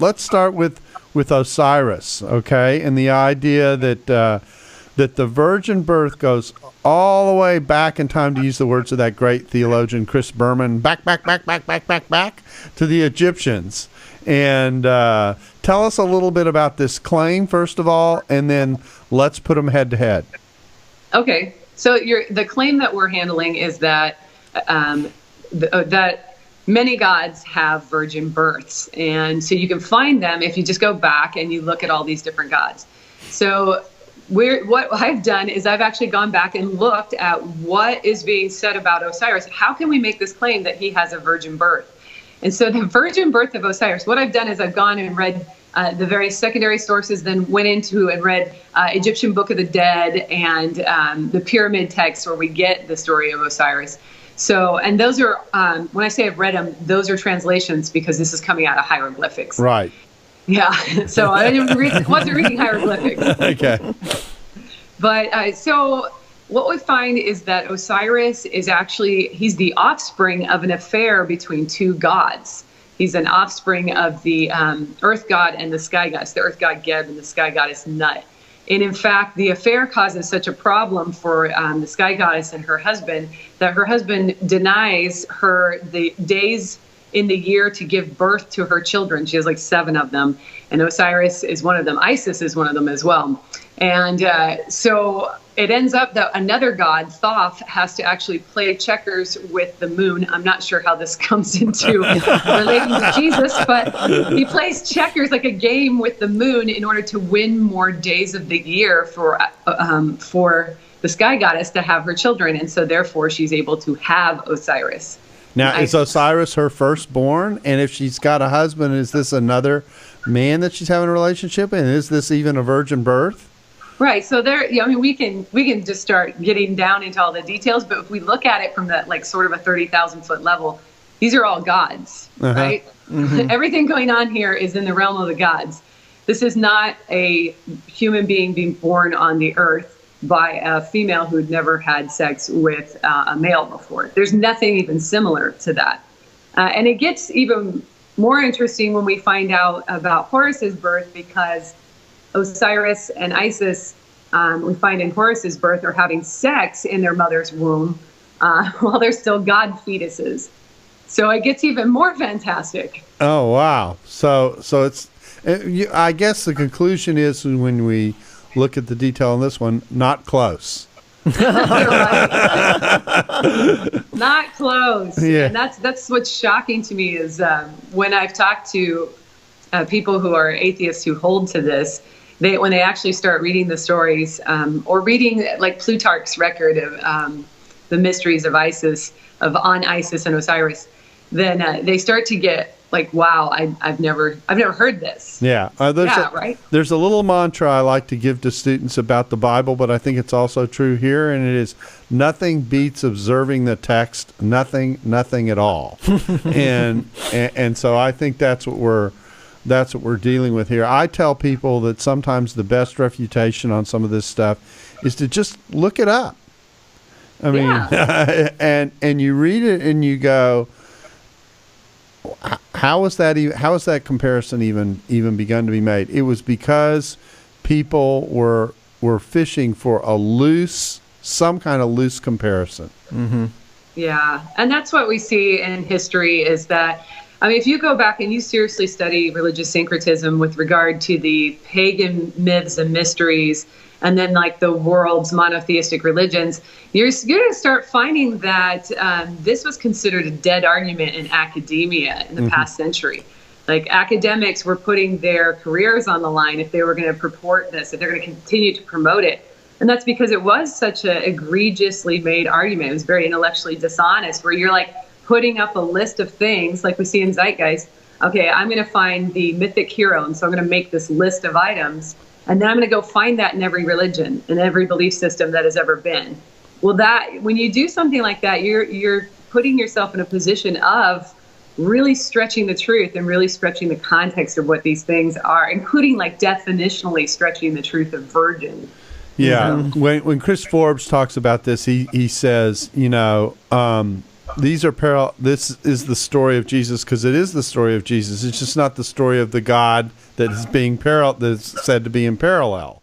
let's start with Osiris, okay, and the idea that that the virgin birth goes all the way back in time, to use the words of that great theologian Chris Berman, back to the Egyptians. And tell us a little bit about this claim, first of all, and then let's put them head to head. Okay, so the claim that we're handling is that that many gods have virgin births, and so you can find them if you just go back and you look at all these different gods. So what I've done is I've actually gone back and looked at what is being said about Osiris. How can we make this claim that he has a virgin birth? And so the virgin birth of Osiris, what I've done is I've gone and read the various secondary sources, then went into and read Egyptian Book of the Dead and the pyramid texts where we get the story of Osiris. So, and those are, when I say I've read them, those are translations because this is coming out of hieroglyphics. Right. Yeah. So I wasn't reading hieroglyphics. Okay. But so what we find is that Osiris is actually, he's the offspring of an affair between two gods. He's an offspring of the earth god and the sky goddess, the earth god Geb and the sky goddess Nut. And in fact, the affair causes such a problem for the sky goddess and her husband that her husband denies her the days in the year to give birth to her children. She has like 7 of them, and Osiris is one of them. Isis is one of them as well. And so it ends up that another god, Thoth, has to actually play checkers with the moon. I'm not sure how this comes into relating to Jesus, but he plays checkers like a game with the moon in order to win more days of the year for the sky goddess to have her children. And so therefore she's able to have Osiris. Now, is Osiris her firstborn? And if she's got a husband, is this another man that she's having a relationship? And is this even a virgin birth? Right. So there, I mean, we can just start getting down into all the details, but if we look at it from that, like, sort of a 30,000 foot level, these are all gods, right? Mm-hmm. Everything going on here is in the realm of the gods. This is not a human being being born on the earth by a female who'd never had sex with a male before. There's nothing even similar to that. And it gets even more interesting when we find out about Horus's birth, because Osiris and Isis, we find in Horus's birth, are having sex in their mother's womb while they're still god fetuses. So it gets even more fantastic. Oh, wow. So it's, I guess the conclusion is, when we look at the detail on this one, not close. Not close. Yeah. And that's what's shocking to me is when I've talked to people who are atheists who hold to this, when they actually start reading the stories or reading like Plutarch's record of the mysteries of Isis, on Isis and Osiris, then they start to get like, wow, I've never heard this. Yeah. Right. There's a little mantra I like to give to students about the Bible, but I think it's also true here, and it is, nothing beats observing the text, nothing at all. and so I think that's what we're dealing with here. I tell people that sometimes the best refutation on some of this stuff is to just look it up. I mean, and you read it and you go, how is that comparison even begun to be made? It was because people were fishing for some kind of loose comparison. Mm-hmm. Yeah, and that's what we see in history is that, I mean, if you go back and you seriously study religious syncretism with regard to the pagan myths and mysteries, and then like the world's monotheistic religions, you're going to start finding that this was considered a dead argument in academia in the past century. Like, academics were putting their careers on the line if they were going to purport this, if they're going to continue to promote it. And that's because it was such an egregiously made argument. It was very intellectually dishonest, where you're like putting up a list of things like we see in Zeitgeist. Okay, I'm going to find the mythic hero, and so I'm going to make this list of items. And then I'm going to go find that in every religion, in every belief system that has ever been. Well, when you do something like that, you're putting yourself in a position of really stretching the truth and really stretching the context of what these things are, including like definitionally stretching the truth of virgin. Yeah. When Chris Forbes talks about this, he says, these are parallel. This is the story of Jesus because it is the story of Jesus. It's just not the story of the God that is being that's said to be in parallel.